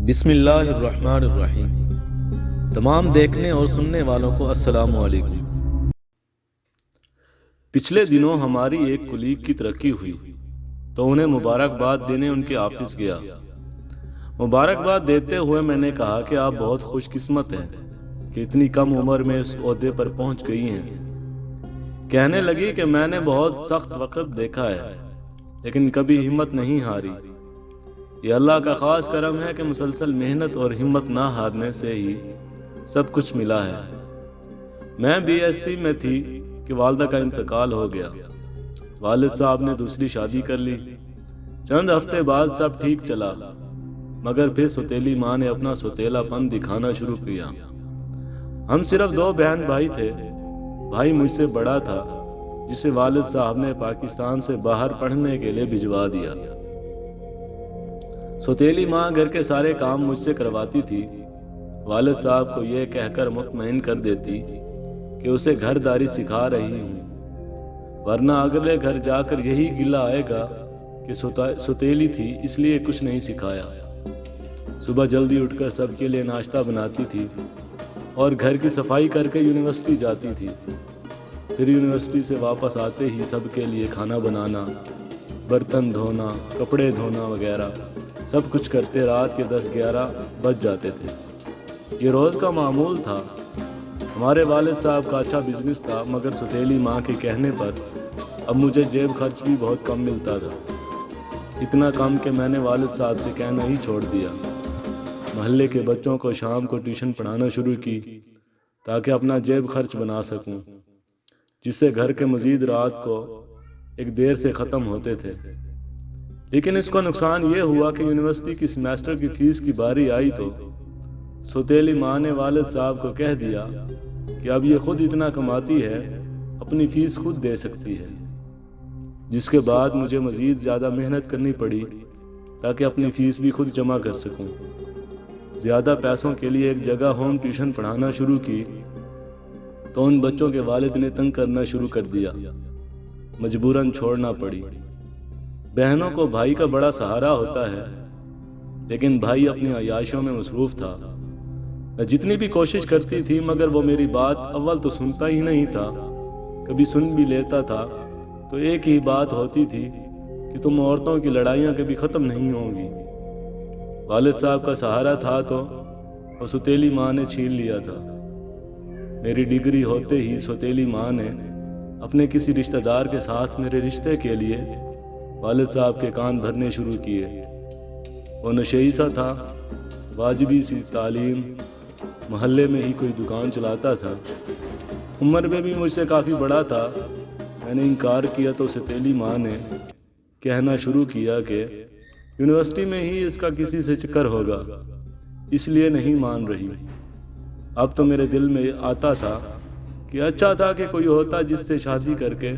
بسم اللہ الرحمن الرحیم۔ تمام دیکھنے اور سننے والوں کو السلام علیکم۔ پچھلے دنوں ہماری ایک کلیگ کی ترقی ہوئی تو انہیں مبارکباد دینے ان کے آفس گیا۔ مبارکباد دیتے ہوئے میں نے کہا کہ آپ بہت خوش قسمت ہیں کہ اتنی کم عمر میں اس عہدے پر پہنچ گئی ہیں۔ کہنے لگی کہ میں نے بہت سخت وقت دیکھا ہے لیکن کبھی ہمت نہیں ہاری۔ یہ اللہ کا خاص کرم ہے کہ مسلسل محنت اور ہمت نہ ہارنے سے ہی سب کچھ ملا ہے۔ میں بی ایس سی میں تھی کہ والدہ کا انتقال ہو گیا۔ والد صاحب نے دوسری شادی کر لی۔ چند ہفتے بعد سب ٹھیک چلا مگر پھر سوتیلی ماں نے اپنا سوتیلا پن دکھانا شروع کیا۔ ہم صرف 2 بہن بھائی تھے۔ بھائی مجھ سے بڑا تھا جسے والد صاحب نے پاکستان سے باہر پڑھنے کے لیے بھجوا دیا۔ سوتیلی ماں گھر کے سارے کام مجھ سے کرواتی تھی۔ والد صاحب کو یہ کہہ کر مطمئن کر دیتی کہ اسے گھر داری سکھا رہی ہوں، ورنہ اگلے گھر جا کر یہی گلہ آئے گا کہ سوتیلی تھی اس لیے کچھ نہیں سکھایا۔ صبح جلدی اٹھ کر سب کے لیے ناشتہ بناتی تھی اور گھر کی صفائی کر کے یونیورسٹی جاتی تھی۔ پھر یونیورسٹی سے واپس آتے ہی سب کے لیے کھانا بنانا، برتن دھونا، کپڑے دھونا وغیرہ سب کچھ کرتے رات کے 10-11 بج جاتے تھے۔ یہ روز کا معمول تھا۔ ہمارے والد صاحب کا اچھا بزنس تھا مگر سوتیلی ماں کے کہنے پر اب مجھے جیب خرچ بھی بہت کم ملتا تھا۔ اتنا کم کہ میں نے والد صاحب سے کہنا ہی چھوڑ دیا۔ محلے کے بچوں کو شام کو ٹیوشن پڑھانا شروع کی تاکہ اپنا جیب خرچ بنا سکوں، جس سے گھر کے مزید رات کو ایک دیر سے ختم ہوتے تھے۔ لیکن اس کو نقصان یہ ہوا کہ یونیورسٹی کی سیمیسٹر کی فیس کی باری آئی تو سوتیلی ماں نے والد صاحب کو کہہ دیا کہ اب یہ خود اتنا کماتی ہے، اپنی فیس خود دے سکتی ہے، جس کے بعد مجھے مزید زیادہ محنت کرنی پڑی تاکہ اپنی فیس بھی خود جمع کر سکوں۔ زیادہ پیسوں کے لیے ایک جگہ ہوم ٹیوشن پڑھانا شروع کی تو ان بچوں کے والد نے تنگ کرنا شروع کر دیا، مجبوراً چھوڑنا پڑی۔ بہنوں کو بھائی کا بڑا سہارا ہوتا ہے لیکن بھائی اپنی عیاشوں میں مصروف تھا۔ میں جتنی بھی کوشش کرتی تھی مگر وہ میری بات اول تو سنتا ہی نہیں تھا، کبھی سن بھی لیتا تھا تو ایک ہی بات ہوتی تھی کہ تم عورتوں کی لڑائیاں کبھی ختم نہیں ہوں گی۔ والد صاحب کا سہارا تھا تو وہ سوتیلی ماں نے چھین لیا تھا۔ میری ڈگری ہوتے ہی سوتیلی ماں نے اپنے کسی رشتہ دار کے ساتھ میرے رشتے کے لیے والد صاحب کے کان بھرنے شروع کیے۔ وہ نشئی سا تھا، واجبی سی تعلیم، محلے میں ہی کوئی دکان چلاتا تھا، عمر میں بھی مجھ سے کافی بڑا تھا۔ میں نے انکار کیا تو سوتیلی ماں نے کہنا شروع کیا کہ یونیورسٹی میں ہی اس کا کسی سے چکر ہوگا، اس لیے نہیں مان رہی۔ اب تو میرے دل میں آتا تھا کہ اچھا تھا کہ کوئی ہوتا جس سے شادی کر کے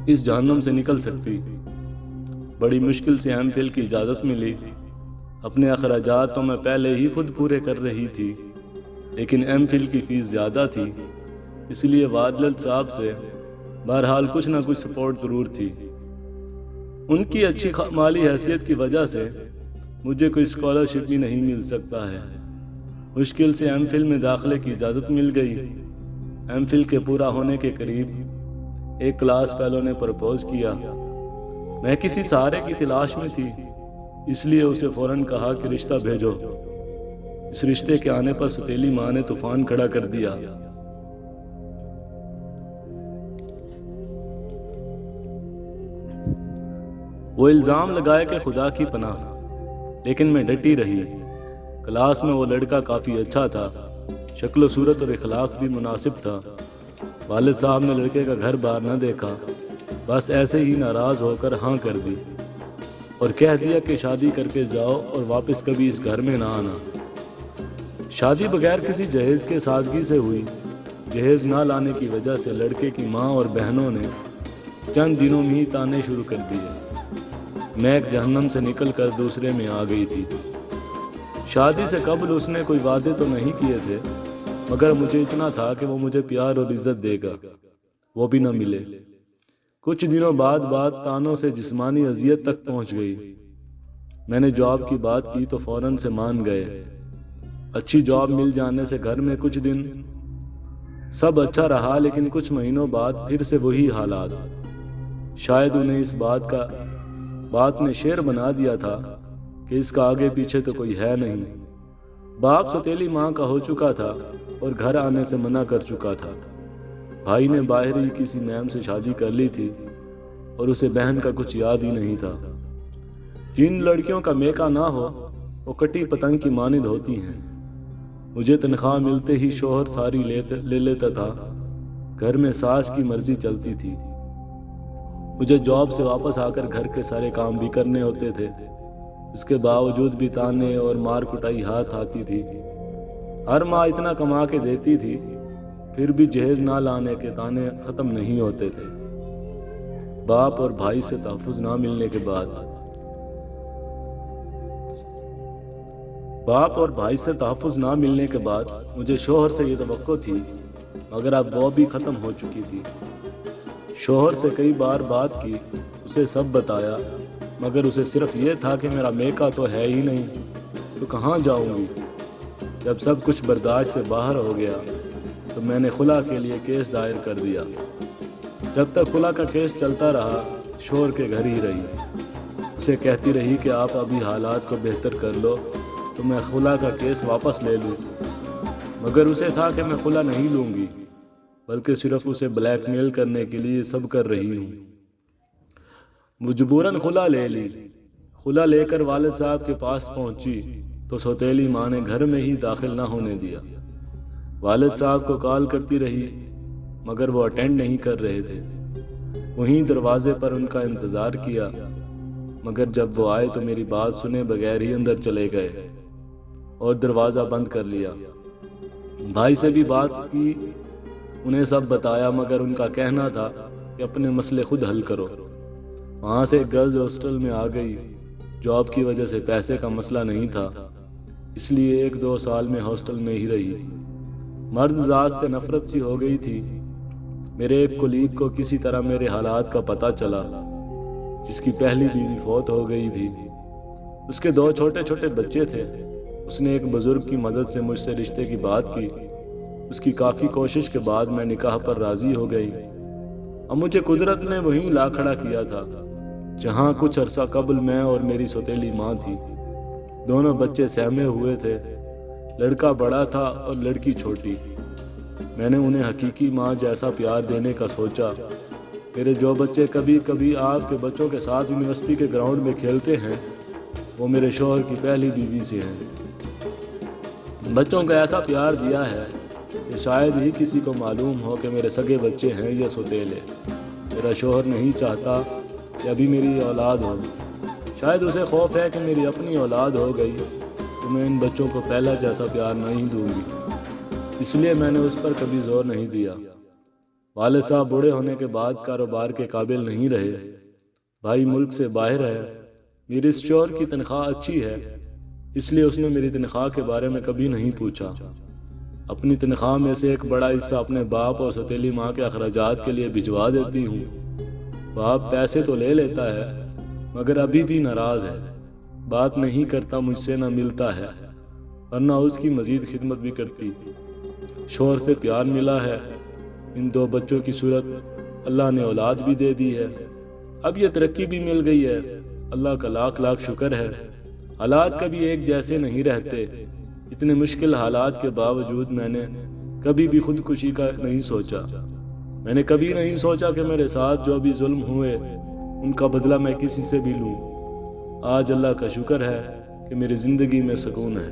اس جہنم سے نکل سکتی۔ بڑی مشکل سے ایم فل کی اجازت ملی۔ اپنے اخراجات تو میں پہلے ہی خود پورے کر رہی تھی لیکن ایم فل کی فیس زیادہ تھی، اس لیے والد صاحب سے بہرحال کچھ نہ کچھ سپورٹ ضرور تھی۔ ان کی اچھی مالی حیثیت کی وجہ سے مجھے کوئی اسکالرشپ بھی نہیں مل سکتا ہے۔ مشکل سے ایم فل میں داخلے کی اجازت مل گئی۔ ایم فل کے پورا ہونے کے قریب ایک کلاس فیلو نے پرپوز کیا۔ میں کسی سہارے کی تلاش میں تھی، اس لیے اسے فوراً کہا کہ رشتہ بھیجو۔ اس رشتے کے آنے پر سوتیلی ماں نے طوفان کھڑا کر دیا۔ وہ الزام لگائے کہ خدا کی پناہ، لیکن میں ڈٹی رہی۔ کلاس میں وہ لڑکا کافی اچھا تھا، شکل و صورت اور اخلاق بھی مناسب تھا۔ والد صاحب نے لڑکے کا گھر بار نہ دیکھا، بس ایسے ہی ناراض ہو کر ہاں کر دی اور کہہ دیا کہ شادی کر کے جاؤ اور واپس کبھی اس گھر میں نہ آنا۔ شادی بغیر کسی جہیز کے سادگی سے ہوئی۔ جہیز نہ لانے کی وجہ سے لڑکے کی ماں اور بہنوں نے چند دنوں میں ہی تانے شروع کر دیے۔ میں ایک جہنم سے نکل کر دوسرے میں آ گئی تھی۔ شادی سے قبل اس نے کوئی وعدے تو نہیں کیے تھے مگر مجھے اتنا تھا کہ وہ مجھے پیار اور عزت دے گا، وہ بھی نہ ملے۔ کچھ دنوں بعد تانوں سے جسمانی اذیت تک پہنچ گئی۔ میں نے جاب کی بات کی تو فوراً سے مان گئے۔ اچھی جاب مل جانے سے گھر میں کچھ دن سب اچھا رہا، لیکن کچھ مہینوں بعد پھر سے وہی حالات۔ شاید انہیں اس بات نے شعر بنا دیا تھا کہ اس کا آگے پیچھے تو کوئی ہے نہیں۔ باپ سوتیلی ماں کا ہو چکا تھا اور گھر آنے سے منع کر چکا تھا۔ بھائی نے باہر ہی کسی میم سے شادی کر لی تھی اور اسے بہن کا کچھ یاد ہی نہیں تھا۔ جن لڑکیوں کا میکا نہ ہو وہ کٹی پتنگ کی مانند ہوتی ہیں۔ مجھے تنخواہ ملتے ہی شوہر ساری لے لیتا تھا۔ گھر میں ساس کی مرضی چلتی تھی۔ مجھے جاب سے واپس آ کر گھر کے سارے کام بھی کرنے ہوتے تھے۔ اس کے باوجود بھی تانے اور مار کٹائی ہاتھ آتی تھی۔ ہر ماں اتنا کما کے دیتی تھی، پھر بھی جہیز نہ لانے کے تانے ختم نہیں ہوتے تھے۔ باپ اور بھائی سے تحفظ نہ ملنے کے بعد مجھے شوہر سے یہ توقع تھی، مگر اب وہ بھی ختم ہو چکی تھی۔ شوہر سے کئی بار بات کی، اسے سب بتایا، مگر اسے صرف یہ تھا کہ میرا میکا تو ہے ہی نہیں، تو کہاں جاؤں گی۔ جب سب کچھ برداشت سے باہر ہو گیا تو میں نے خلا کے لیے کیس دائر کر دیا۔ جب تک خلا کا کیس چلتا رہا، شوہر کے گھر ہی رہی۔ اسے کہتی رہی کہ آپ ابھی حالات کو بہتر کر لو تو میں خلا کا کیس واپس لے لوں، مگر اسے تھا کہ میں خلا نہیں لوں گی، بلکہ صرف اسے بلیک میل کرنے کے لیے سب کر رہی ہوں۔ مجبوراً خلا لے لی۔ خلا لے کر والد صاحب کے پاس پہنچی تو سوتیلی ماں نے گھر میں ہی داخل نہ ہونے دیا۔ والد صاحب کو کال کرتی رہی، مگر وہ اٹینڈ نہیں کر رہے تھے۔ وہیں دروازے پر ان کا انتظار کیا، مگر جب وہ آئے تو میری بات سنے بغیر ہی اندر چلے گئے اور دروازہ بند کر لیا۔ بھائی سے بھی بات کی، انہیں سب بتایا، مگر ان کا کہنا تھا کہ اپنے مسئلے خود حل کرو۔ وہاں سے گرلز ہاسٹل میں آ گئی۔ جاب کی وجہ سے پیسے کا مسئلہ نہیں تھا، اس لیے 1-2 سال میں ہاسٹل میں ہی رہی۔ مرد ذات سے نفرت سی ہو گئی تھی۔ میرے ایک کولیگ کو کسی طرح میرے حالات کا پتہ چلا، جس کی پہلی بیوی فوت ہو گئی تھی۔ اس کے 2 چھوٹے چھوٹے بچے تھے۔ اس نے ایک بزرگ کی مدد سے مجھ سے رشتے کی بات کی۔ اس کی کافی کوشش کے بعد میں نکاح پر راضی ہو گئی۔ اب مجھے قدرت نے وہیں لا کھڑا کیا تھا جہاں کچھ عرصہ قبل میں اور میری سوتیلی ماں تھی۔ دونوں بچے سہمے ہوئے تھے، لڑکا بڑا تھا اور لڑکی چھوٹی۔ میں نے انہیں حقیقی ماں جیسا پیار دینے کا سوچا۔ میرے جو بچے کبھی کبھی آپ کے بچوں کے ساتھ یونیورسٹی کے گراؤنڈ میں کھیلتے ہیں، وہ میرے شوہر کی پہلی بیوی سے ہیں۔ بچوں کو ایسا پیار دیا ہے کہ شاید ہی کسی کو معلوم ہو کہ میرے سگے بچے ہیں یا سوتیلے۔ میرا شوہر نہیں چاہتا کہ ابھی میری اولاد ہو۔ شاید اسے خوف ہے کہ میری اپنی اولاد ہو گئی تو میں ان بچوں کو پہلا جیسا پیار نہیں دوں گی، اس لیے میں نے اس پر کبھی زور نہیں دیا۔ والد صاحب بوڑھے ہونے کے بعد کاروبار کے قابل نہیں رہے۔ بھائی ملک سے باہر ہے۔ میری اسٹور کی تنخواہ اچھی ہے، اس لیے اس نے میری تنخواہ کے بارے میں کبھی نہیں پوچھا۔ اپنی تنخواہ میں سے ایک بڑا حصہ اپنے باپ اور سوتیلی ماں کے اخراجات کے لیے بھجوا دیتی ہوں۔ باپ پیسے تو لے لیتا ہے، مگر ابھی بھی ناراض ہے۔ بات نہیں کرتا، مجھ سے نہ ملتا ہے، ورنہ اس کی مزید خدمت بھی کرتی۔ شوہر سے پیار ملا ہے، ان 2 بچوں کی صورت اللہ نے اولاد بھی دے دی ہے۔ اب یہ ترقی بھی مل گئی ہے، اللہ کا لاکھ لاکھ شکر ہے۔ حالات کبھی ایک جیسے نہیں رہتے۔ اتنے مشکل حالات کے باوجود میں نے کبھی بھی خودکشی کا نہیں سوچا۔ میں نے کبھی نہیں سوچا کہ میرے ساتھ جو بھی ظلم ہوئے ان کا بدلہ میں کسی سے بھی لوں۔ آج اللہ کا شکر ہے کہ میری زندگی میں سکون ہے۔